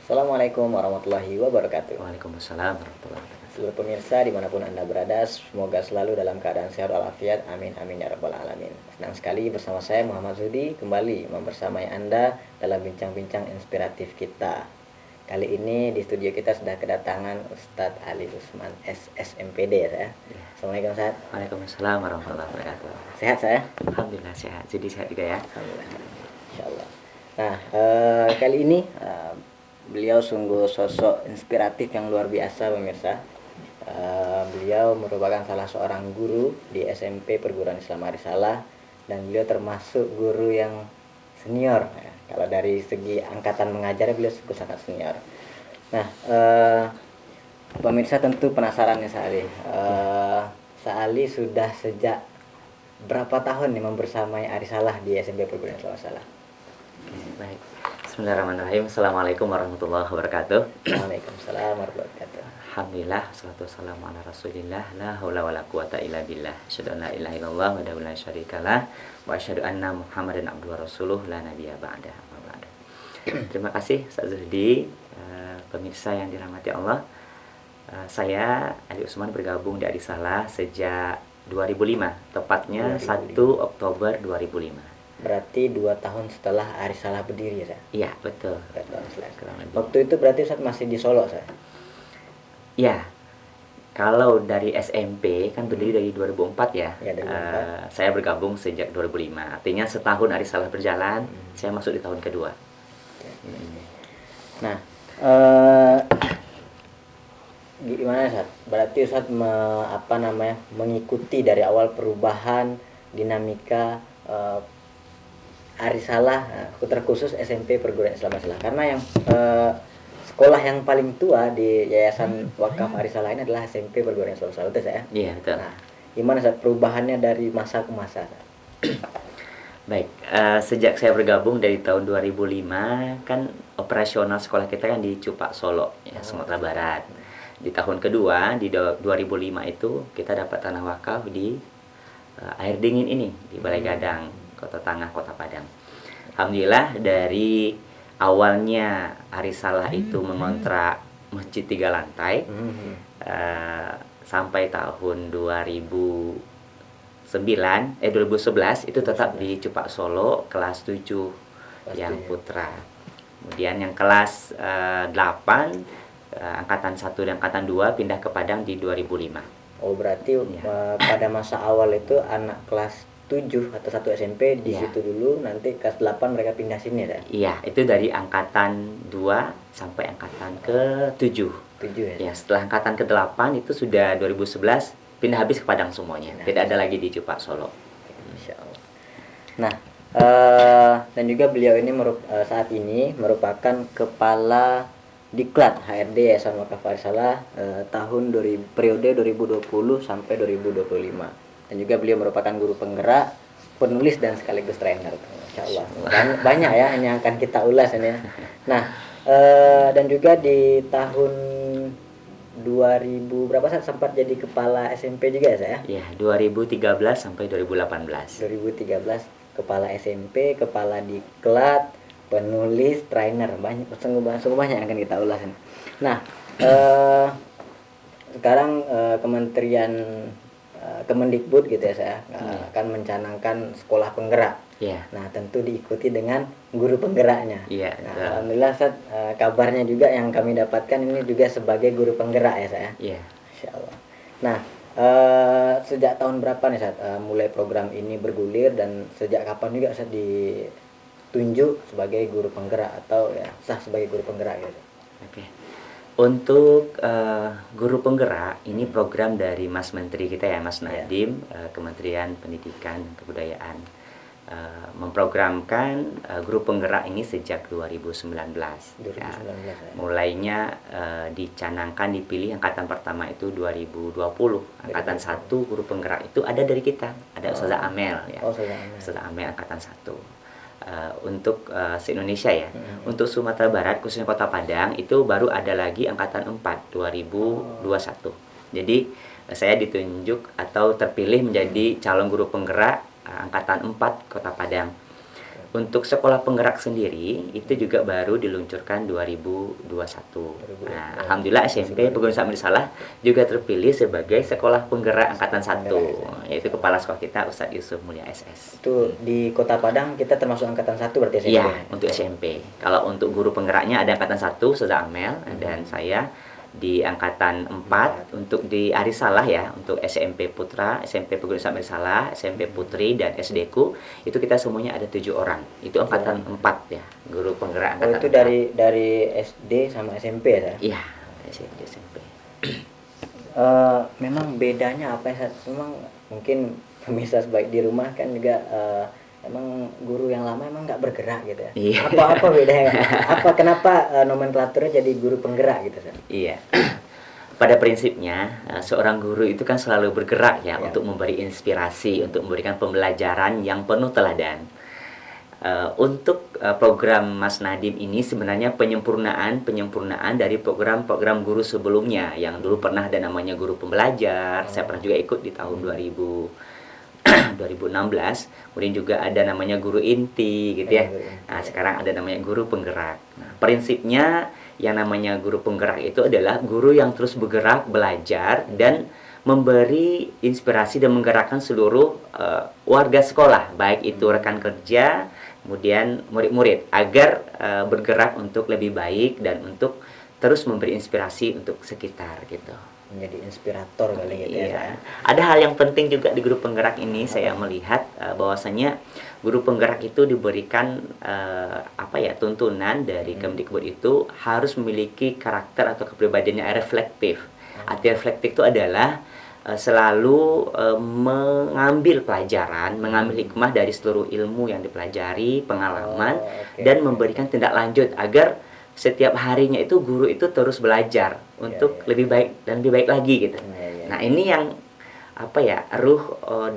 Assalamualaikum warahmatullahi wabarakatuh. Waalaikumsalam warahmatullahi wabarakatuh. Seluruh pemirsa dimanapun Anda berada, semoga selalu dalam keadaan sehat walafiat. Amin amin ya rabbal alamin. Senang sekali bersama saya Muhammad Zudi kembali membersamai Anda dalam bincang-bincang inspiratif kita. Kali ini di studio kita sudah kedatangan Ustadz Ali Usman SSMPD ya saya. Assalamualaikum Ustadz. Waalaikumsalam warahmatullahi wabarakatuh. Sehat saya? Alhamdulillah sehat. Jadi sehat juga ya. Alhamdulillah. Insyaallah. Nah, kali ini beliau sungguh sosok inspiratif yang luar biasa pemirsa. Beliau merupakan salah seorang guru di SMP Perguruan Islam Arisalah dan beliau termasuk guru yang senior ya. Kalau dari segi angkatan mengajar beliau sangat senior. Nah, pemirsa tentu penasaran nih Sa'ali sudah sejak berapa tahun nih membersamai Arisalah di SMP Perguruan Islam Arisalah? Baik. Bismillahirrahmanirrahim. Assalamualaikum warahmatullahi wabarakatuh. Waalaikumsalam warahmatullahi wabarakatuh. Alhamdulillah, wassalatu wassalamu ala Rasulillah, la haula wala quwata illa billah. Asyhadu an la ilaha illallah wa la syarikalah wa asyhadu anna Muhammadan abduhu wa rasuluh la nabiyya ba'da. Terima kasih Ustaz Zuhdi, pemirsa yang dirahmati Allah. Saya Ali Usman bergabung di Arisalah sejak 2005, tepatnya 1 Oktober 2005. Berarti 2 tahun setelah Arisalah berdiri ya? Iya, betul. 2 tahun setelah. Waktu itu berarti saat masih di Solo saya? Ya, kalau dari SMP kan berdiri dari 2004 ya. Ya, 2004. Saya bergabung sejak 2005. Artinya setahun Arisalah berjalan, saya masuk di tahun kedua. Nah, gimana Ustaz? Berarti Ustaz mengikuti dari awal perubahan dinamika Arisalah, terkhusus SMP Perguruan Islam Arisalah. Karena yang sekolah yang paling tua di Yayasan Wakaf Arisalah ini adalah SMP Perguruan Islam Arisalah, betul saya? Iya, betul. Nah, gimana Ustaz perubahannya dari masa ke masa? Baik, sejak saya bergabung dari tahun 2005 kan operasional sekolah kita kan di Cupak Solo ya, Sumatera Barat. Di tahun kedua di 2005 itu kita dapat tanah wakaf di air dingin ini di Balai Gadang, Kota Tangah, Kota Padang. Alhamdulillah dari awalnya Arisalah itu mengontrak masjid 3 lantai sampai tahun 2011 itu tetap di Cupak Solo kelas 7 yang putra. Kemudian yang kelas 8 angkatan 1 dan angkatan 2 pindah ke Padang di 2005. Oh, berarti pada masa awal itu anak kelas 7 atau 1 SMP di situ dulu, nanti kelas 8 mereka pindah sini ya? Iya, itu dari angkatan 2 sampai angkatan ke-7. 7 ya? Ya, setelah angkatan ke-8 itu sudah 2011 pindah habis ke Padang semuanya. Tidak ada lagi di Cupak Solo. Insya Allah. Nah, dan juga beliau ini saat ini merupakan kepala Diklat HRD Yayasan Wakaf Arisalah periode 2020 sampai 2025. Dan juga beliau merupakan guru penggerak, penulis dan sekaligus trainer. Insya Allah. Banyak ya yang akan kita ulas ini. Nah, dan juga di tahun 2000 berapa saat sempat jadi kepala SMP juga ya saya? Iya, 2013 sampai 2018. 2013 kepala SMP, kepala Diklat, penulis, trainer, sungguh banyak yang akan kita ulas ini. Nah, sekarang Kemendikbud gitu ya saya akan mencanangkan sekolah penggerak. Iya. Nah, tentu diikuti dengan guru penggeraknya. Iya. Nah, alhamdulillah Ustaz, kabarnya juga yang kami dapatkan ini juga sebagai guru penggerak ya saya. Iya. Insyaallah. Nah, sejak tahun berapa nih Ustaz mulai program ini bergulir dan sejak kapan juga Ustaz ditunjuk sebagai guru penggerak atau ya sah sebagai guru penggerak gitu? Oke. Untuk guru penggerak ini program dari Mas Menteri kita ya, Mas Nadiem, Kementerian Pendidikan dan Kebudayaan, memprogramkan guru penggerak ini sejak 2019. Ya. Mulainya dicanangkan, dipilih angkatan pertama itu 2020. Angkatan 1 guru penggerak itu ada dari kita, ada Ustazah Amel ya. Ustazah Amel angkatan 1. Untuk se-Indonesia ya. Untuk Sumatera Barat khususnya Kota Padang itu baru ada lagi angkatan 4 2021. Jadi saya ditunjuk atau terpilih menjadi calon guru penggerak angkatan 4 Kota Padang. Untuk sekolah penggerak sendiri itu juga baru diluncurkan 2021. Nah, alhamdulillah SMP Pegunungan Salam Salah juga terpilih sebagai sekolah penggerak angkatan 1, yaitu kepala sekolah kita Ustadz Yusuf Mulia SS. Itu di Kota Padang kita termasuk angkatan 1 berarti SMP. Iya, untuk SMP. Kalau untuk guru penggeraknya ada angkatan 1 Ustaz Amel dan saya di angkatan 4 untuk di Arisalah ya, untuk SMP Putra, SMP Pegunungan Salam Salah, SMP Putri dan SD ku itu kita semuanya ada 7 orang. Itu angkatan 4 ya, guru penggerak angkatan. Oh, itu 4. dari SD sama SMP ya? Iya, SD SMP. Memang bedanya apa ya? Memang mungkin pemirsa sebaik di rumah kan juga emang guru yang lama emang nggak bergerak gitu ya. Iya. Apa bedanya? Kenapa nomenklaturnya jadi guru penggerak gitu San? Iya. Pada prinsipnya seorang guru itu kan selalu bergerak ya, untuk memberi inspirasi, untuk memberikan pembelajaran yang penuh teladan. Untuk program Mas Nadim ini sebenarnya penyempurnaan dari program-program guru sebelumnya yang dulu pernah ada namanya guru pembelajar. Saya pernah juga ikut di tahun 2016, kemudian juga ada namanya guru inti gitu ya. Nah, sekarang ada namanya guru penggerak. Nah, prinsipnya yang namanya guru penggerak itu adalah guru yang terus bergerak, belajar dan memberi inspirasi dan menggerakkan seluruh warga sekolah, baik itu rekan kerja, kemudian murid-murid, agar bergerak untuk lebih baik dan untuk terus memberi inspirasi untuk sekitar gitu. Menjadi inspirator kali gitu ya. Ada hal yang penting juga di guru penggerak ini, saya melihat bahwasanya guru penggerak itu diberikan tuntunan dari Kemdikbud itu harus memiliki karakter atau kepribadiannya reflektif. Arti reflektif itu adalah selalu mengambil pelajaran, mengambil hikmah dari seluruh ilmu yang dipelajari, pengalaman, dan memberikan tindak lanjut agar setiap harinya itu guru itu terus belajar untuk lebih baik dan lebih baik lagi gitu. Nah, ini yang ruh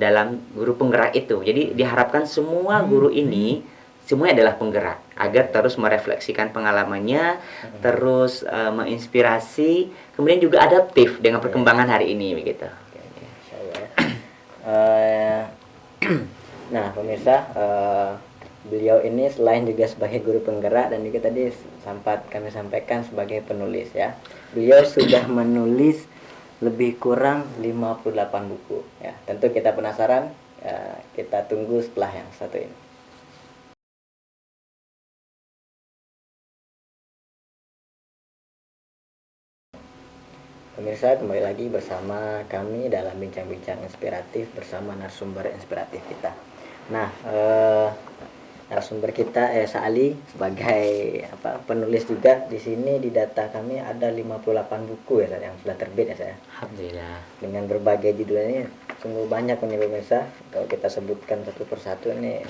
dalam guru penggerak itu. Jadi diharapkan semua guru ini semuanya adalah penggerak agar terus merefleksikan pengalamannya, terus menginspirasi, kemudian juga adaptif dengan perkembangan hari ini begitu. Nah, pemirsa, beliau ini selain juga sebagai guru penggerak dan juga tadi sempat kami sampaikan sebagai penulis ya. Beliau sudah menulis lebih kurang 58 buku ya. Tentu kita penasaran, kita tunggu setelah yang satu ini. Pemirsa, kembali lagi bersama kami dalam bincang-bincang inspiratif bersama narasumber inspiratif kita. Nah, narasumber kita Sa'ali sebagai penulis juga di sini di data kami ada 58 buku ya yang sudah terbit ya saya. Alhamdulillah. Dengan berbagai judul ini sungguh banyak nih pemirsa. Kalau kita sebutkan satu persatu ini,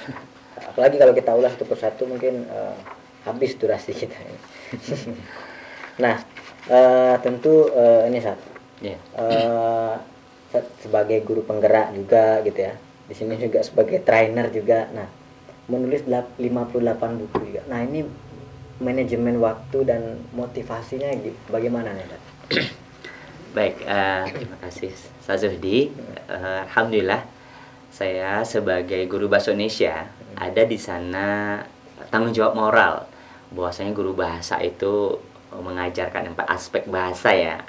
apalagi kalau kita ulas satu persatu mungkin habis durasi kita ini. Nah, tentu ini sebagai guru penggerak juga gitu ya. Di sini juga sebagai trainer juga. Nah, menulis 58 buku juga. Nah, ini manajemen waktu dan motivasinya bagaimana nih, Dad? Baik, terima kasih Ustaz Zuhdi. Alhamdulillah saya sebagai guru bahasa Indonesia ada di sana tanggung jawab moral bahwasanya guru bahasa itu mengajarkan 4 aspek bahasa ya.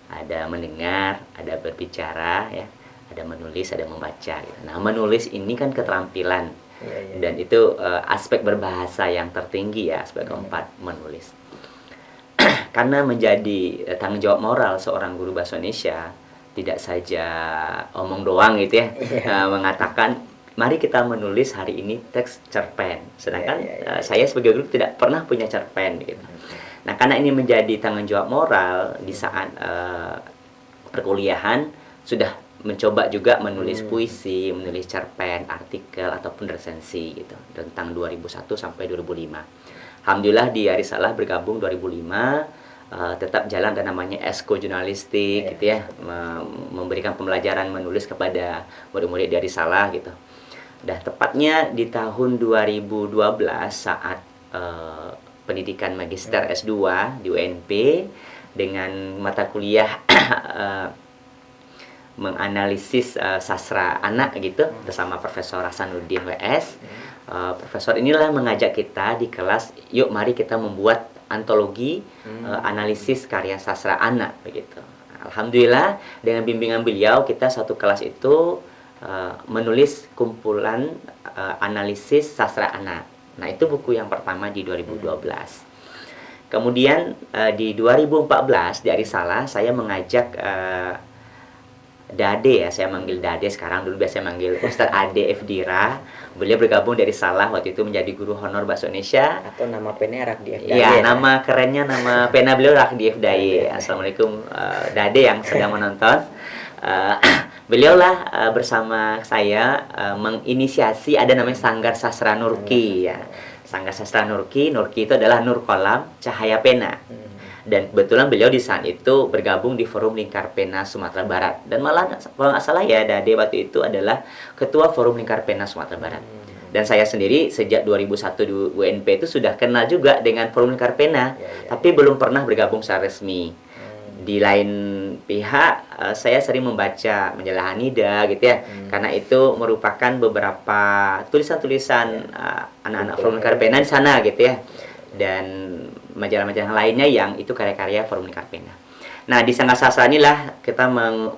Ada mendengar, ada berbicara ya, ada menulis, ada membaca gitu. Nah, menulis ini kan keterampilan. Dan itu aspek berbahasa yang tertinggi ya, aspek keempat menulis. Karena menjadi tanggung jawab moral seorang guru bahasa Indonesia tidak saja omong doang gitu ya, mengatakan mari kita menulis hari ini teks cerpen, sedangkan saya sebagai guru tidak pernah punya cerpen gitu. Nah, karena ini menjadi tanggung jawab moral di saat perkuliahan sudah mencoba juga menulis puisi, menulis cerpen, artikel ataupun resensi gitu tentang 2001 sampai 2005. Alhamdulillah di Arisalah bergabung 2005, tetap jalan dan namanya esko jurnalistik gitu ya, memberikan pembelajaran menulis kepada murid-murid di Arisalah gitu. Dah tepatnya di tahun 2012 saat pendidikan magister S2 di UNP dengan mata kuliah menganalisis sastra anak gitu bersama Profesor Hasanuddin WS. profesor inilah mengajak kita di kelas, yuk mari kita membuat antologi analisis karya sastra anak begitu. Alhamdulillah dengan bimbingan beliau kita satu kelas itu menulis kumpulan analisis sastra anak. Nah, itu buku yang pertama di 2012. Kemudian di 2014 di Arisala saya mengajak Dade, ya, saya manggil Dade sekarang, dulu biasa manggil Ustadz Ade Efdira. Beliau bergabung dari Salah, waktu itu menjadi guru honor bahasa Indonesia. Atau nama pennya Rakdi Efdaye. Ya, nama kerennya, nama pena beliau Rakdi Efdaye. Assalamualaikum Dade yang sedang menonton. Beliau lah bersama saya menginisiasi ada namanya Sanggar Sastra Nurki, ya. Sanggar Sastra Nurki itu adalah Nur Kolam Cahaya Pena. Dan kebetulan beliau di saat itu bergabung di Forum Lingkar Pena Sumatera Barat. Dan malah kalau nggak salah ya, Dade waktu itu adalah Ketua Forum Lingkar Pena Sumatera Barat. Dan saya sendiri sejak 2001 di UNP itu sudah kenal juga dengan Forum Lingkar Pena, tapi belum pernah bergabung secara resmi. Di lain pihak, saya sering membaca majalah Hanida gitu ya, karena itu merupakan beberapa tulisan-tulisan anak-anak Forum Lingkar Pena di sana gitu ya. Dan majalah-majalah lainnya yang itu karya-karya Forum Lingkar Pena. Nah, di Sanggar Sastra inilah kita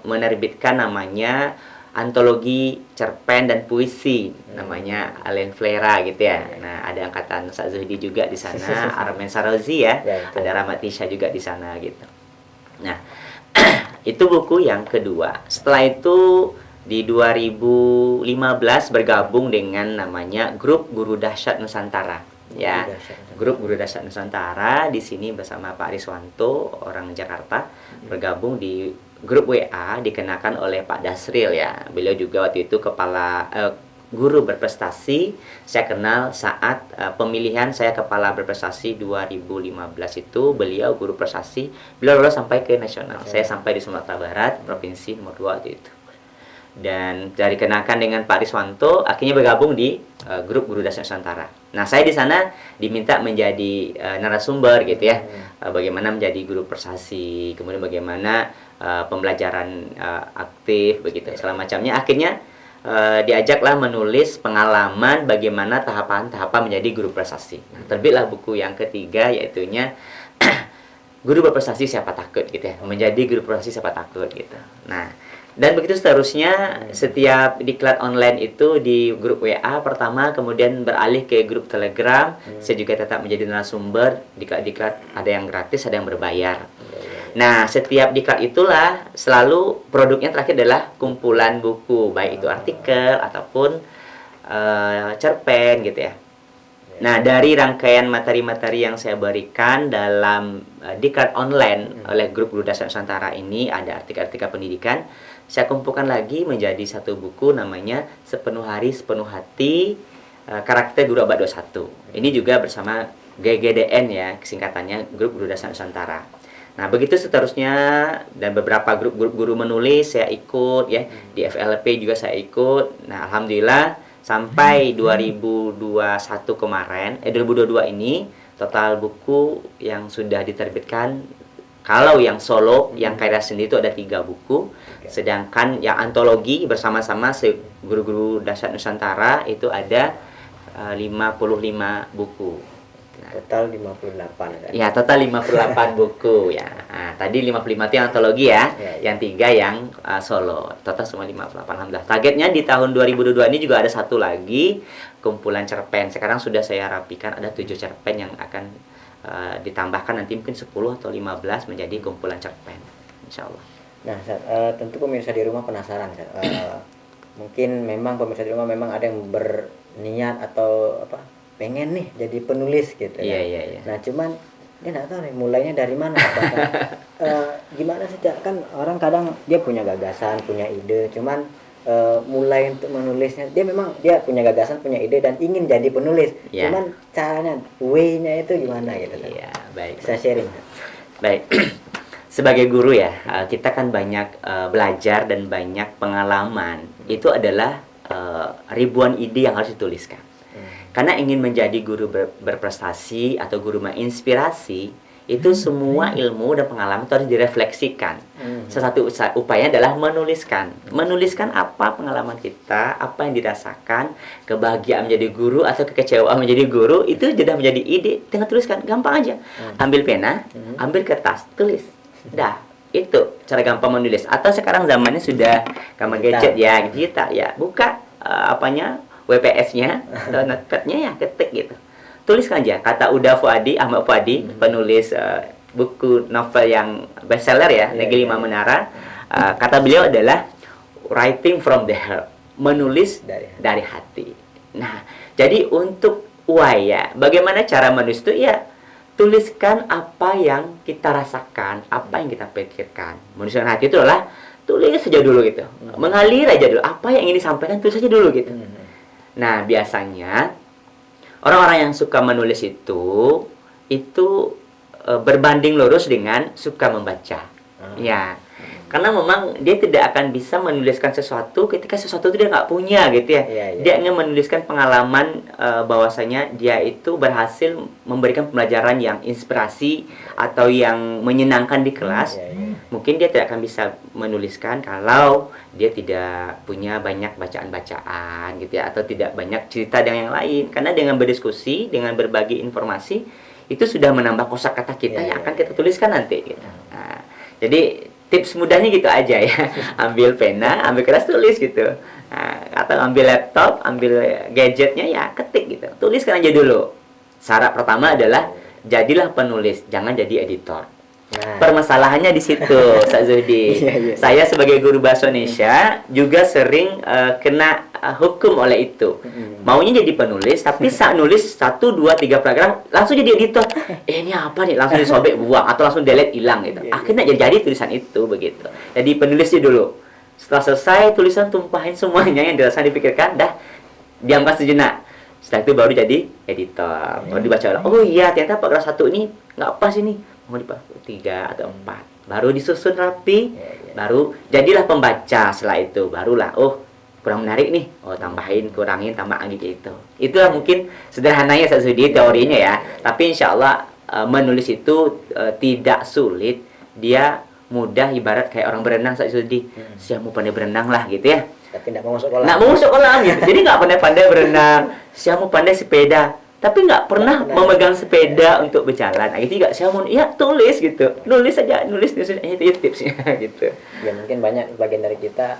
menerbitkan namanya antologi cerpen dan puisi, namanya Alen Flera gitu ya. Nah, ada angkatan Ustaz Zuhdi juga di sana, Armen Sarozi ya, ada Rahmat Tisha juga di sana gitu. Nah, itu buku yang kedua. Setelah itu di 2015 bergabung dengan namanya Grup Guru Dahsyat Nusantara. Ya, Grup Guru Dahsyat Nusantara di sini bersama Pak Riswanto, orang Jakarta, bergabung di grup WA dikenakan oleh Pak Dasril ya. Beliau juga waktu itu kepala guru berprestasi. Saya kenal saat pemilihan saya kepala berprestasi 2015 itu, beliau guru prestasi. Beliau lolos sampai ke nasional. Saya sampai di Sumatera Barat, provinsi nomor 2 waktu itu. Dan dari kenakan dengan Pak Riswanto akhirnya bergabung di grup Guru Dahsyat Nusantara. Nah, saya di sana diminta menjadi narasumber gitu ya, bagaimana menjadi guru prestasi, kemudian bagaimana pembelajaran aktif begitu segala macamnya. Akhirnya diajaklah menulis pengalaman bagaimana tahapan-tahapan menjadi guru prestasi. Nah, terbitlah buku yang ketiga, yaitunya Guru Berprestasi Siapa Takut gitu ya, menjadi guru prestasi siapa takut gitu. Nah, dan begitu seterusnya, setiap diklat online itu di grup WA pertama, kemudian beralih ke grup Telegram. Saya juga tetap menjadi narasumber. Diklat-diklat ada yang gratis, ada yang berbayar. Nah, setiap diklat itulah selalu produknya terakhir adalah kumpulan buku, baik itu artikel ataupun cerpen gitu ya. Nah, dari rangkaian materi-materi yang saya berikan dalam diklat online oleh grup Guru Dahsyat Nusantara ini, ada artikel-artikel pendidikan. Saya kumpulkan lagi menjadi satu buku namanya Sepenuh Hari Sepenuh Hati, Karakter Guru Abad 21. Ini juga bersama GGDN ya, singkatannya Grup Guru Dahsyat Nusantara. Nah, begitu seterusnya, dan beberapa grup guru menulis saya ikut ya, di FLP juga saya ikut. Nah, alhamdulillah sampai 2021 kemarin, 2022 ini total buku yang sudah diterbitkan, kalau yang solo, yang karya sendiri itu ada 3 buku. Sedangkan yang antologi bersama-sama guru-guru Dahsyat Nusantara itu ada 55 buku. Nah, total 58 kan? Ya, total 58 buku ya. Nah, tadi 55 itu yang antologi ya, yang 3 yang solo. Total semua 58. Alhamdulillah. Targetnya di tahun 2022 ini juga ada satu lagi kumpulan cerpen. Sekarang sudah saya rapikan, ada 7 cerpen yang akan ditambahkan nanti mungkin 10 atau 15 menjadi kumpulan cerpen, insya Allah. Nah, tentu pemirsa di rumah penasaran, mungkin memang pemirsa di rumah memang ada yang berniat atau pengen nih jadi penulis gitu. Iya. Nah, cuman dia nggak tahu nih mulainya dari mana. Gimana sih, kan orang kadang dia punya gagasan, punya ide, cuman mulai untuk menulisnya dia punya gagasan, punya ide dan ingin jadi penulis. Cuman caranya, way-nya itu gimana gitu kan? Iya, baik. Bisa sharing. Baik. Sebagai guru ya, kita kan banyak belajar dan banyak pengalaman. Itu adalah ribuan ide yang harus dituliskan. Karena ingin menjadi guru berprestasi atau guru menginspirasi, itu semua ilmu dan pengalaman itu harus direfleksikan. Salah satu upaya adalah menuliskan apa pengalaman kita, apa yang dirasakan, kebahagiaan menjadi guru atau kekecewaan menjadi guru, itu sudah menjadi ide, tinggal tuliskan, gampang aja. Ambil pena, ambil kertas, tulis, dah. Itu cara gampang menulis. Atau sekarang zamannya sudah gampang gadget ya, digital ya, buka WPS-nya atau notepad-nya ya, ketik gitu. Tuliskan aja kata Ahmad Fuadi, penulis buku novel yang bestseller ya, Negeri Lima Menara. Kata beliau adalah writing from the heart, menulis dari hati. Nah, jadi untuk ya, bagaimana cara menulis itu ya, tuliskan apa yang kita rasakan, apa yang kita pikirkan. Menuliskan hati itu adalah tulis saja dulu gitu, mengalir aja dulu, apa yang ingin disampaikan tulis saja dulu gitu. Nah, biasanya orang-orang yang suka menulis itu berbanding lurus dengan suka membaca. Ya, karena memang dia tidak akan bisa menuliskan sesuatu ketika sesuatu itu dia nggak punya gitu ya. Dia ingin menuliskan pengalaman bahwasanya dia itu berhasil memberikan pembelajaran yang inspirasi atau yang menyenangkan di kelas. Mungkin dia tidak akan bisa menuliskan kalau dia tidak punya banyak bacaan-bacaan gitu ya, atau tidak banyak cerita dengan yang lain. Karena dengan berdiskusi, dengan berbagi informasi, itu sudah menambah kosakata kita yang akan kita tuliskan nanti gitu. Nah, jadi tips mudahnya gitu aja ya. Ambil pena, ambil kertas, tulis gitu. Nah, atau ambil laptop, ambil gadgetnya ya, ketik gitu. Tuliskan aja dulu. Syarat pertama adalah jadilah penulis, jangan jadi editor. Permasalahannya di situ, Ustaz Zuhdi. Saya sebagai guru bahasa Indonesia juga sering kena hukum oleh itu. Maunya jadi penulis, tapi saat nulis 1, 2, 3 paragraf langsung jadi editor. Ini apa nih? Langsung disobek, buang, atau langsung delete, hilang gitu. Akhirnya jadi tulisan itu begitu. Jadi penulisnya dulu. Setelah selesai tulisan, tumpahin semuanya yang dirasa dipikirkan, dah diamkan sejenak. Setelah itu baru jadi editor. Baru dibaca ulang. Oh iya, ternyata paragraf 1 ini nggak pas ini. Mau dipakai 3 atau 4, baru disusun rapi, baru jadilah pembaca. Setelah itu barulah kurang menarik nih, tambahin, kurangin, tambah gitu. Itulah mungkin sederhananya Ustaz Zuhdi teorinya ya. Tapi insya Allah menulis itu tidak sulit, dia mudah, ibarat kayak orang berenang Ustaz Zuhdi. Siapa mau pandai berenang lah gitu ya. Tapi nggak mau masuk kolam. Nggak mau masuk kolam gitu. Jadi nggak pandai-pandai berenang. Siapa mau pandai sepeda, tapi nggak pernah memegang sepeda untuk berjalan. Nah, itu juga saya mau tulis gitu. Nulis aja, nulis itu tipsnya gitu. Ya mungkin banyak bagian dari kita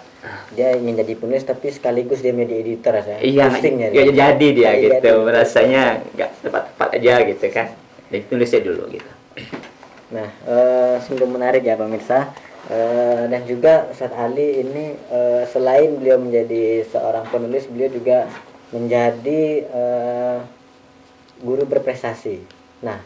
dia ingin jadi penulis tapi sekaligus dia menjadi editor saya. Iya, jadi dia gitu. Rasanya nggak tepat-tepat aja gitu kan. Jadi tulisnya dulu gitu. Nah, sungguh menarik ya pemirsa. Dan juga Ustaz Ali ini selain beliau menjadi seorang penulis, beliau juga menjadi guru berprestasi. Nah,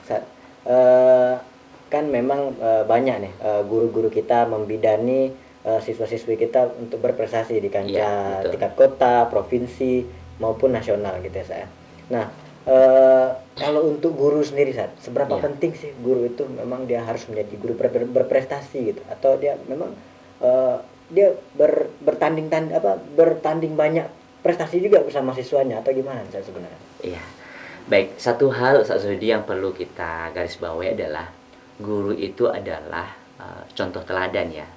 kan memang banyak nih guru-guru kita membidani siswa-siswi kita untuk berprestasi di kancah tingkat kota, provinsi maupun nasional gitu ya saya. Nah, kalau untuk guru sendiri seberapa penting sih guru itu memang dia harus menjadi guru berprestasi gitu, atau dia memang dia bertanding banyak prestasi juga bersama siswanya, atau gimana saya sebenarnya? Iya. Baik, satu hal Ustaz Zuhdi yang perlu kita garis bawahi adalah guru itu adalah contoh teladan ya,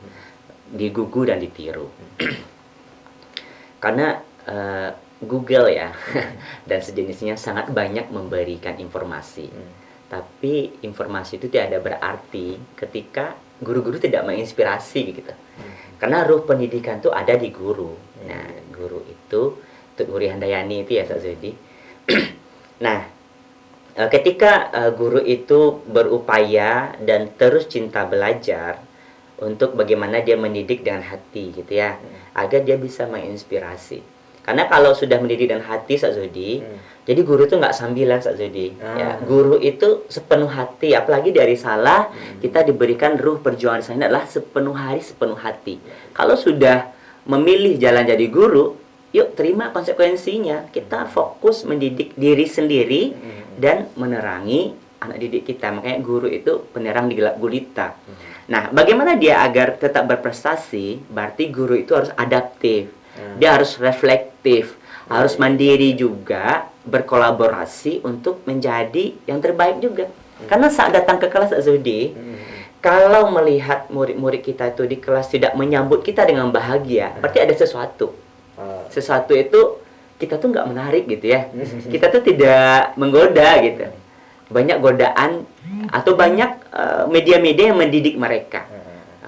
digugu dan ditiru. Karena Google ya dan sejenisnya sangat banyak memberikan informasi, tapi informasi itu tidak ada berarti ketika guru-guru tidak menginspirasi gitu. Karena ruh pendidikan itu ada di guru. Nah, guru itu Tut Wuri Handayani itu ya Ustaz Zuhdi. Nah, ketika guru itu berupaya dan terus cinta belajar untuk bagaimana dia mendidik dengan hati gitu ya, agar dia bisa menginspirasi. Karena kalau sudah mendidik dengan hati Ustaz Zuhdi, jadi guru itu nggak sambilan Ustaz Zuhdi. Ya, guru itu sepenuh hati, apalagi dari salah kita diberikan ruh perjuangan sana adalah sepenuh hari sepenuh hati. Kalau sudah memilih jalan jadi guru, yuk terima konsekuensinya. Kita fokus mendidik diri sendiri dan menerangi anak didik kita. Makanya guru itu penerang di gelap gulita. Nah, bagaimana dia agar tetap berprestasi? Berarti guru itu harus adaptif. Dia harus reflektif, harus mandiri juga, berkolaborasi untuk menjadi yang terbaik juga. Karena saat datang ke kelas Zudi, kalau melihat murid-murid kita itu di kelas tidak menyambut kita dengan bahagia, berarti ada sesuatu. Sesuatu itu kita tuh nggak menarik gitu ya. Kita tuh tidak menggoda gitu. Banyak godaan atau banyak media-media yang mendidik mereka.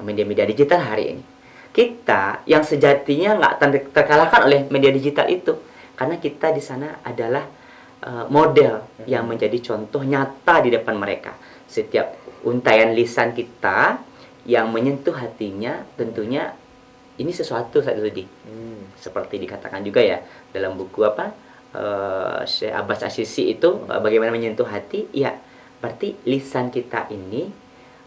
Media-media digital hari ini. Kita yang sejatinya nggak terkalahkan oleh media digital itu. Karena kita di sana adalah model yang menjadi contoh nyata di depan mereka. Setiap untaian lisan kita yang menyentuh hatinya, tentunya ini sesuatu Ustaz. Seperti dikatakan juga ya dalam buku Syekh Abbas Asy-Syi'si itu bagaimana menyentuh hati, ya berarti lisan kita ini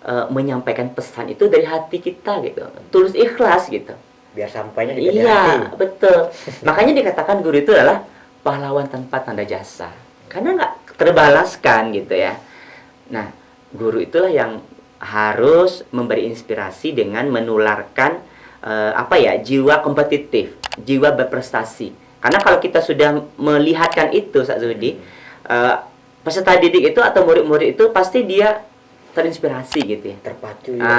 menyampaikan pesan itu dari hati kita gitu, tulus ikhlas gitu, biar sampainya juga di hati. Iya, betul. Makanya dikatakan guru itu adalah pahlawan tanpa tanda jasa, karena nggak terbalaskan gitu ya. Nah, guru itulah yang harus memberi inspirasi dengan menularkan jiwa kompetitif, jiwa berprestasi. Karena kalau kita sudah melihatkan itu, Ustaz Zudi, peserta didik itu atau murid-murid itu pasti dia terinspirasi gitu ya.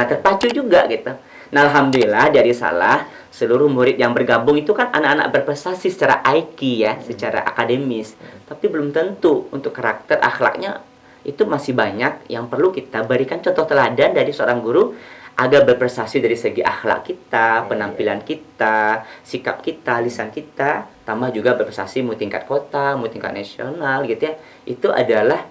Terpacu juga gitu. Nah, alhamdulillah dari Salah seluruh murid yang bergabung itu kan anak-anak berprestasi secara IQ ya, secara akademis. Tapi belum tentu untuk karakter akhlaknya itu masih banyak yang perlu kita berikan contoh teladan dari seorang guru agar berprestasi dari segi akhlak kita, penampilan kita, sikap kita, lisan kita, tambah juga berprestasi mau tingkat kota, mau tingkat nasional gitu ya. Itu adalah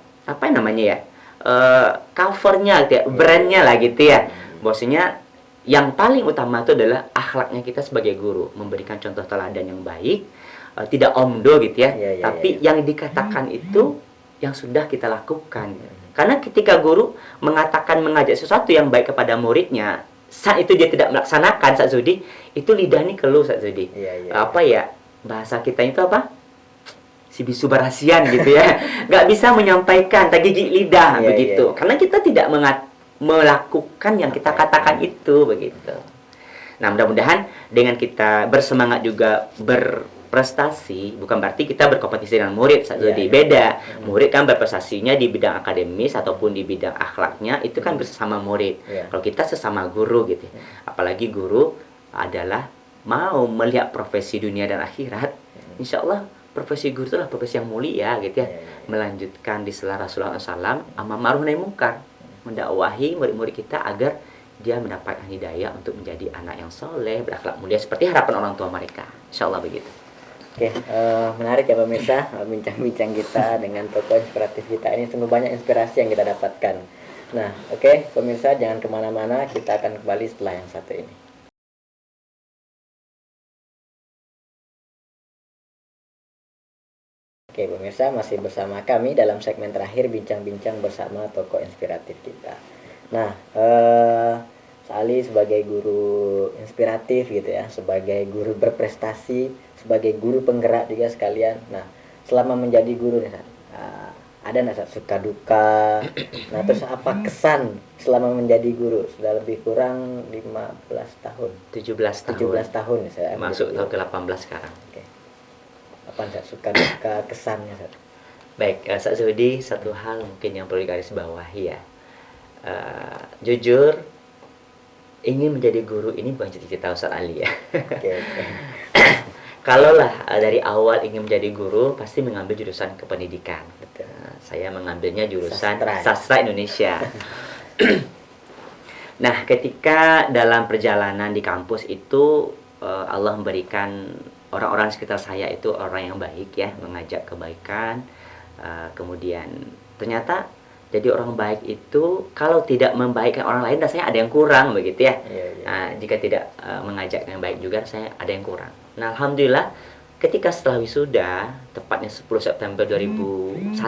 covernya gitu ya, brandnya lah gitu ya. Bahwasanya yang paling utama itu adalah akhlaknya kita sebagai guru, memberikan contoh teladan yang baik, tidak omdo gitu ya, tapi yang dikatakan itu yang sudah kita lakukan. Karena ketika guru mengajak sesuatu yang baik kepada muridnya, saat itu dia tidak melaksanakan, Ustaz Zudi, itu lidah ini keluh, Ustaz Zudi. Bahasa kita itu apa? Si bisu berasian gitu ya. Nggak bisa menyampaikan, tak gigit lidah begitu. Karena kita tidak melakukan yang kita katakan itu begitu. Nah, mudah-mudahan dengan kita bersemangat juga berprestasi, bukan berarti kita berkompetisi dengan murid, beda. Murid kan berprestasinya di bidang akademis ataupun di bidang akhlaknya itu kan bersama murid. Kalau kita sesama guru gitu. Apalagi guru adalah mau melihat profesi dunia dan akhirat, insya Allah profesi guru itu adalah profesi yang mulia gitu ya. Melanjutkan di sela Rasulullah SAW, amar ma'ruf nahi munkar, mendakwahi murid-murid kita agar dia mendapatkan hidayah untuk menjadi anak yang soleh, berakhlak mulia seperti harapan orang tua mereka. Insya Allah begitu. Oke, menarik ya pemirsa, bincang-bincang kita dengan tokoh inspiratif kita ini, sungguh banyak inspirasi yang kita dapatkan. Nah, oke pemirsa, jangan kemana-mana, kita akan kembali setelah yang satu ini. Oke pemirsa, masih bersama kami dalam segmen terakhir bincang-bincang bersama tokoh inspiratif kita. Nah, Ali sebagai guru inspiratif gitu ya, sebagai guru berprestasi, sebagai guru penggerak juga sekalian. Nah, selama menjadi guru nih, ada nggak suka duka? Nah, terus apa kesan selama menjadi guru? Sudah lebih kurang 15 tahun. 17 tahun saya masuk tahun ke-18 sekarang. Oke. Apa suka duka kesannya, Ustaz? Baik, Ustaz Zudi, satu hal mungkin yang perlu digarisbawahi ya. Jujur, ingin menjadi guru ini bukan cita-cita Ustaz Ali ya. Okay. Kalaulah dari awal ingin menjadi guru, pasti mengambil jurusan kependidikan. Saya mengambilnya jurusan sastra Indonesia. Nah, ketika dalam perjalanan di kampus itu, Allah memberikan orang-orang sekitar saya itu orang yang baik ya, mengajak kebaikan. Kemudian ternyata jadi orang baik itu kalau tidak membaikkan orang lain, rasanya ada yang kurang begitu ya. Nah, jika tidak mengajak yang baik juga, saya ada yang kurang. Nah, alhamdulillah ketika setelah wisuda, tepatnya 10 September 2005,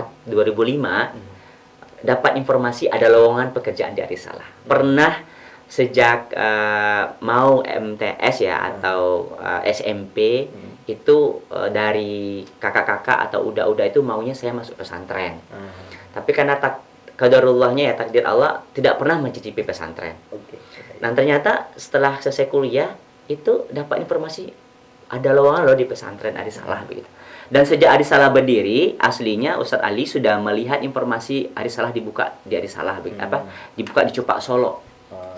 dapat informasi ada lowongan pekerjaan di Arisalah. Pernah sejak mau MTS ya atau SMP itu dari kakak-kakak atau uda-uda itu maunya saya masuk pesantren. Tapi karena qadarullahnya ya, takdir Allah, tidak pernah mencicipi pesantren. Nah, ternyata setelah selesai kuliah itu dapat informasi ada lowongan loh di pesantren Arisalah begitu. Dan sejak Arisalah berdiri, aslinya Ustadz Ali sudah melihat informasi Arisalah dibuka di Arisalah, dibuka di Cupak Solo.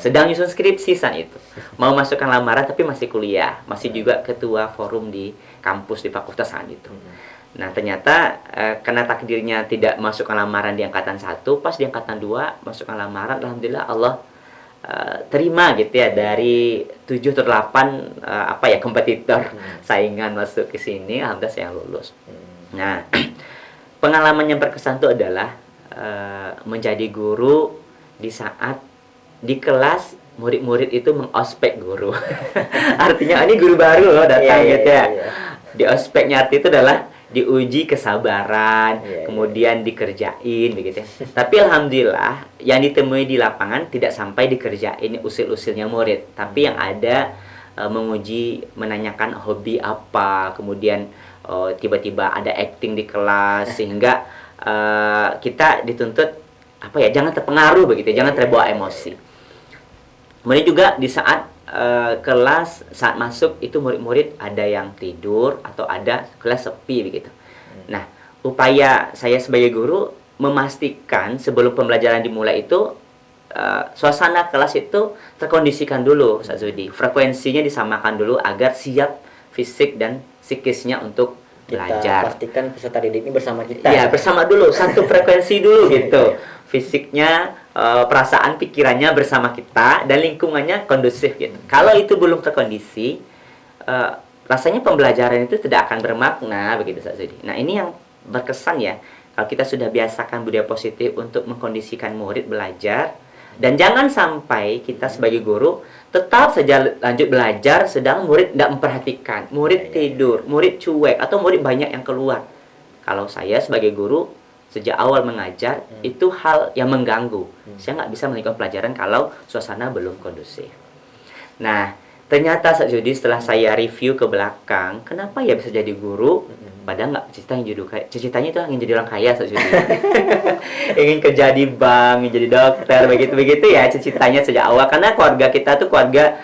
Sedang nyusun skripsi saat itu. Mau masukkan lamaran tapi masih kuliah, masih juga ketua forum di kampus di fakultas saat itu. Nah, ternyata karena takdirnya tidak masukkan lamaran di angkatan 1, pas di angkatan 2 masukkan lamaran, alhamdulillah Allah terima gitu ya, dari 7 atau 8 kompetitor saingan masuk ke sini, alhamdulillah saya lulus. Nah, pengalaman yang berkesan itu adalah menjadi guru di saat di kelas murid-murid itu mengospek guru. Artinya ini guru baru loh datang gitu ya. Di ospeknya arti itu adalah diuji kesabaran, kemudian dikerjain begitu ya. Tapi alhamdulillah yang ditemui di lapangan tidak sampai dikerjain usil-usilnya murid, tapi yang ada menguji, menanyakan hobi apa, kemudian tiba-tiba ada acting di kelas, sehingga kita dituntut jangan terpengaruh begitu, jangan terbawa emosi. Kemudian juga di saat kelas, saat masuk itu murid-murid ada yang tidur atau ada kelas sepi begitu. Nah, upaya saya sebagai guru memastikan sebelum pembelajaran dimulai itu suasana kelas itu terkondisikan dulu, Ustaz Zudi. Frekuensinya disamakan dulu agar siap fisik dan psikisnya untuk belajar. Kita pastikan peserta didik ini bersama kita. Iya, bersama dulu, satu frekuensi dulu gitu. Fisiknya, perasaan, pikirannya bersama kita, dan lingkungannya kondusif gitu. Kalau itu belum terkondisi, rasanya pembelajaran itu tidak akan bermakna begitu, Ustaz Zudi. Nah, ini yang berkesan ya, kalau kita sudah biasakan budaya positif untuk mengkondisikan murid belajar, dan jangan sampai kita sebagai guru tetap saja lanjut belajar sedang murid tidak memperhatikan, murid tidur, murid cuek, atau murid banyak yang keluar. Kalau saya sebagai guru sejak awal mengajar itu hal yang mengganggu. Saya nggak bisa melanjutkan pelajaran kalau suasana belum kondusif. Nah, ternyata Ustaz Zudi setelah saya review ke belakang, kenapa ya bisa jadi guru? Padahal nggak cita-citanya itu ingin jadi orang kaya, Ustaz Zudi. Ingin kerja di bank, ingin jadi dokter, begitu-begitu ya cita-citanya sejak awal. Karena keluarga kita tuh keluarga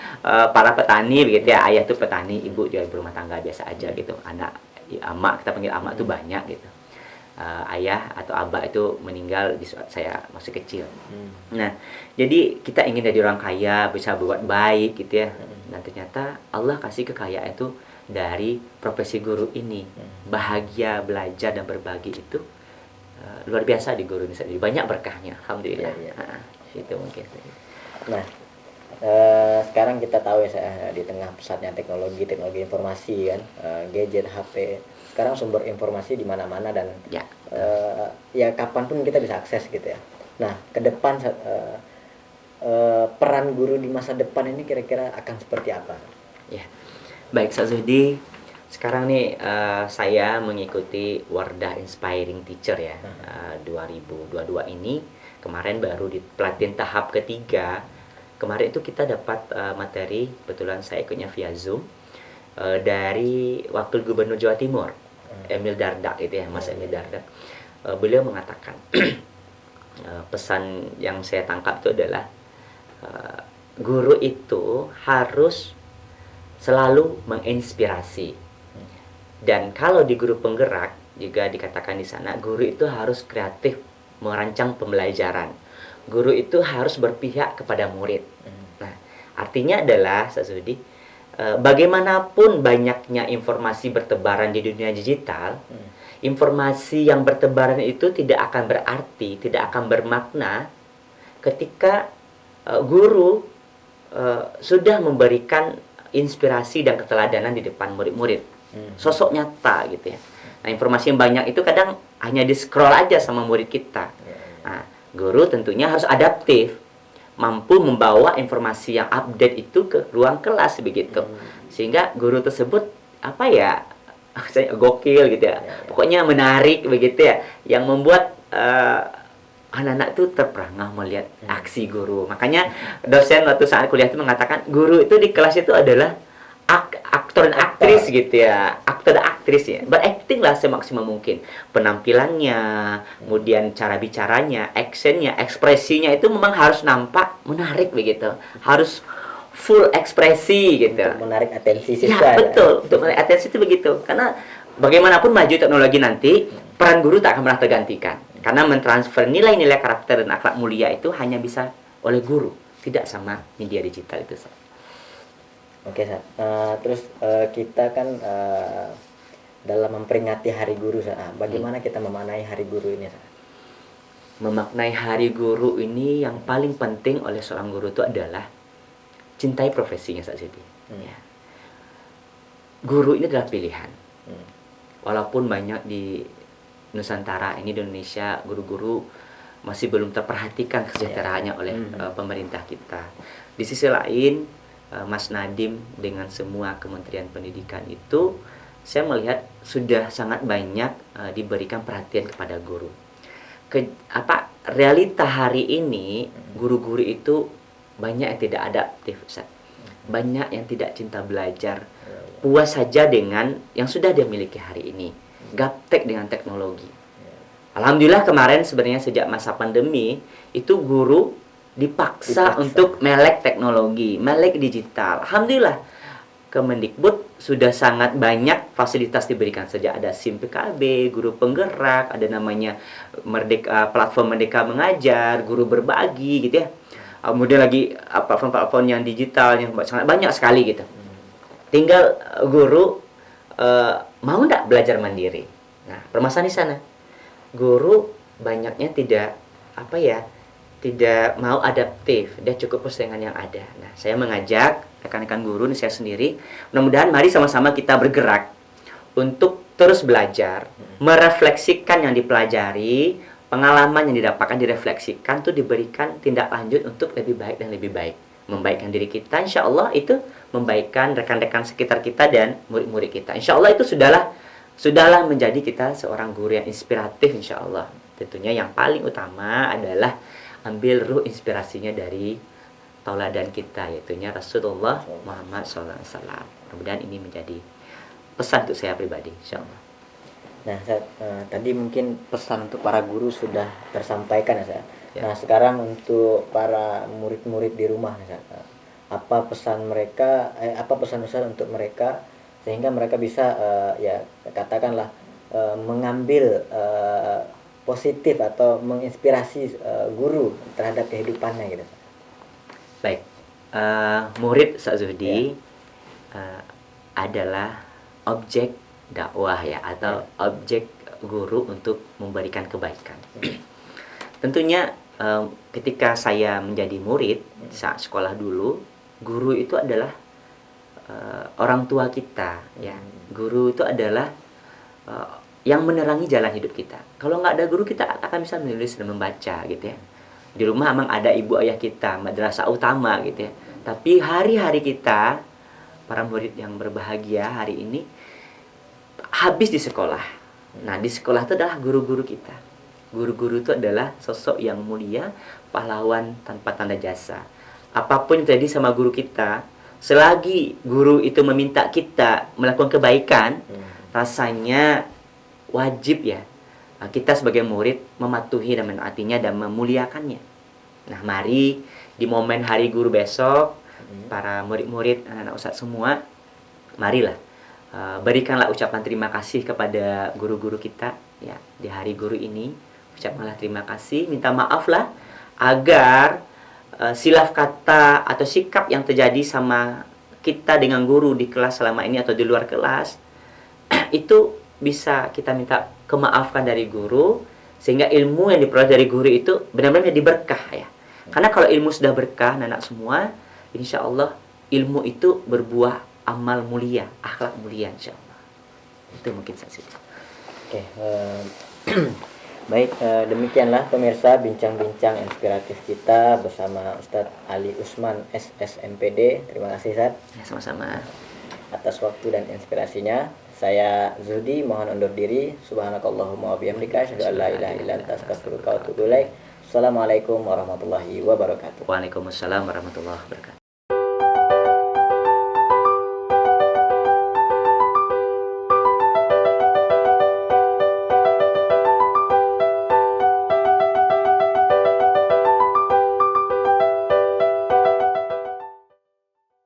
para petani begitu ya. Ayah tuh petani, ibu juga berumah tangga biasa aja gitu. Anak, amak, kita panggil amak tuh banyak gitu. Ayah atau abah itu meninggal di saat saya masih kecil. Nah, jadi kita ingin jadi orang kaya, bisa buat baik gitu ya. Dan ternyata Allah kasih kekayaan itu dari profesi guru ini. Bahagia belajar dan berbagi itu luar biasa di guru ini sendiri. Banyak berkahnya, alhamdulillah. Itu mungkin. Nah, sekarang kita tahu ya, di tengah pesatnya teknologi informasi kan, gadget, HP. Sekarang sumber informasi di mana-mana dan ya kapanpun kita bisa akses gitu ya. Nah, ke depan peran guru di masa depan ini kira-kira akan seperti apa? Ya, baik Ustaz Zudi. Sekarang nih saya mengikuti Wardah Inspiring Teacher ya, 2022 ini. Kemarin baru di pelatihan tahap ketiga. Kemarin itu kita dapat materi, kebetulan saya ikutnya via Zoom, dari Wakil Gubernur Jawa Timur, Emil Dardak itu ya, Mas Emil Dardak. Beliau mengatakan pesan yang saya tangkap itu adalah guru itu harus selalu menginspirasi. Dan kalau di guru penggerak juga dikatakan di sana, guru itu harus kreatif merancang pembelajaran. Guru itu harus berpihak kepada murid. Nah, artinya adalah Ustaz Zudi, bagaimanapun banyaknya informasi bertebaran di dunia digital, informasi yang bertebaran itu tidak akan berarti, tidak akan bermakna ketika guru sudah memberikan inspirasi dan keteladanan di depan murid-murid. Sosok nyata gitu ya. Nah, informasi yang banyak itu kadang hanya di-scroll aja sama murid kita. Nah, guru tentunya harus adaptif, mampu membawa informasi yang update itu ke ruang kelas begitu. Sehingga guru tersebut gokil gitu ya. Pokoknya menarik begitu ya, yang membuat anak-anak itu terperangah melihat aksi guru. Makanya dosen waktu saat kuliah itu mengatakan guru itu di kelas itu adalah aktor dan aktris gitu ya, aktor dan aktris ya, berakting lah semaksimal mungkin, penampilannya, kemudian cara bicaranya, actionnya, ekspresinya itu memang harus nampak menarik begitu, harus full ekspresi gitu, untuk menarik atensi siswa. Ya betul, untuk menarik atensi itu begitu, karena bagaimanapun maju teknologi nanti, peran guru tak akan pernah tergantikan. Karena mentransfer nilai-nilai karakter dan akhlak mulia itu hanya bisa oleh guru, tidak sama media digital itu. Oke, Sat. Terus kita kan dalam memperingati Hari Guru, Sat. Bagaimana kita memaknai Hari Guru ini, Sat? Memaknai Hari Guru ini yang paling penting oleh seorang guru itu adalah cintai profesinya, Sat Sidi. Ya. Guru ini adalah pilihan. Walaupun banyak di Nusantara ini, di Indonesia, guru-guru masih belum terperhatikan kesejahteraannya oleh pemerintah kita. Di sisi lain, Mas Nadiem dengan semua Kementerian Pendidikan itu, saya melihat sudah sangat banyak diberikan perhatian kepada guru. Realita hari ini, guru-guru itu banyak yang tidak adaptif, Ustaz. Banyak yang tidak cinta belajar, puas saja dengan yang sudah dia miliki hari ini, gaptek dengan teknologi. Alhamdulillah kemarin sebenarnya sejak masa pandemi itu guru dipaksa untuk melek teknologi, melek digital. Alhamdulillah Kemendikbud sudah sangat banyak fasilitas diberikan, sejak ada SIM PKB, guru penggerak, ada namanya platform Merdeka Mengajar, guru berbagi gitu ya. Kemudian lagi platform-platform yang digital yang sangat banyak sekali gitu. Tinggal guru mau nggak belajar mandiri. Nah, permasalahan di sana. Guru banyaknya tidak tidak mau adaptif, dia cukup puas dengan yang ada. Nah, saya mengajak rekan-rekan guru, saya sendiri, mudah-mudahan mari sama-sama kita bergerak untuk terus belajar, merefleksikan yang dipelajari, pengalaman yang didapatkan direfleksikan, tuh diberikan tindak lanjut untuk lebih baik dan lebih baik. Membaikkan diri kita, insya Allah itu membaikkan rekan-rekan sekitar kita dan murid-murid kita. Insya Allah itu sudahlah menjadi kita seorang guru yang inspiratif, insya Allah. Tentunya yang paling utama adalah ambil ruh inspirasinya dari tauladan kita, yaitunya Rasulullah Muhammad SAW. Mudah-mudahan ini menjadi pesan untuk saya pribadi, insya Allah. Nah, tadi mungkin pesan untuk para guru sudah tersampaikan, ya. Nah, Ya. sekarang untuk para murid-murid di rumah, ya. Apa pesan Ustaz untuk mereka sehingga mereka bisa ya katakanlah mengambil positif atau menginspirasi guru terhadap kehidupannya gitu. Baik, murid Sa'zudi adalah objek dakwah ya, atau objek guru untuk memberikan kebaikan. Tentunya ketika saya menjadi murid saat sekolah dulu, guru itu adalah orang tua kita ya. Guru itu adalah yang menerangi jalan hidup kita. Kalau nggak ada guru, kita akan bisa menulis dan membaca gitu ya. Di rumah memang ada ibu ayah kita, madrasah utama gitu ya. Tapi hari-hari kita, para murid yang berbahagia hari ini, habis di sekolah. Nah, di sekolah itu adalah guru-guru kita. Guru-guru itu adalah sosok yang mulia, pahlawan tanpa tanda jasa. Apapun yang terjadi sama guru kita, selagi guru itu meminta kita melakukan kebaikan, rasanya wajib ya kita sebagai murid mematuhi dan menaatinya dan memuliakannya. Nah, mari di momen Hari Guru besok, para murid-murid, anak-anak ustadz semua, marilah berikanlah ucapan terima kasih kepada guru-guru kita ya di Hari Guru ini. Ucapkanlah terima kasih, minta maaflah agar silaf kata atau sikap yang terjadi sama kita dengan guru di kelas selama ini atau di luar kelas itu bisa kita minta kemaafkan dari guru, sehingga ilmu yang diperoleh dari guru itu benar-benar jadi berkah ya. Karena kalau ilmu sudah berkah, anak semua, insya Allah ilmu itu berbuah amal mulia, akhlak mulia, insya Allah. Itu mungkin saja. Oke, baik, demikianlah pemirsa bincang-bincang inspiratif kita bersama Ustadz Ali Usman SSMPD. Terima kasih, Ustadz. Ya, sama-sama. Atas waktu dan inspirasinya. Saya Zudi mohon undur diri. Subhanakallahumma wa bihamdika asyhadu an la ilaha illa anta astaghfiruka wa atubu ilaik. Assalamualaikum warahmatullahi wabarakatuh. Waalaikumsalam warahmatullahi wabarakatuh.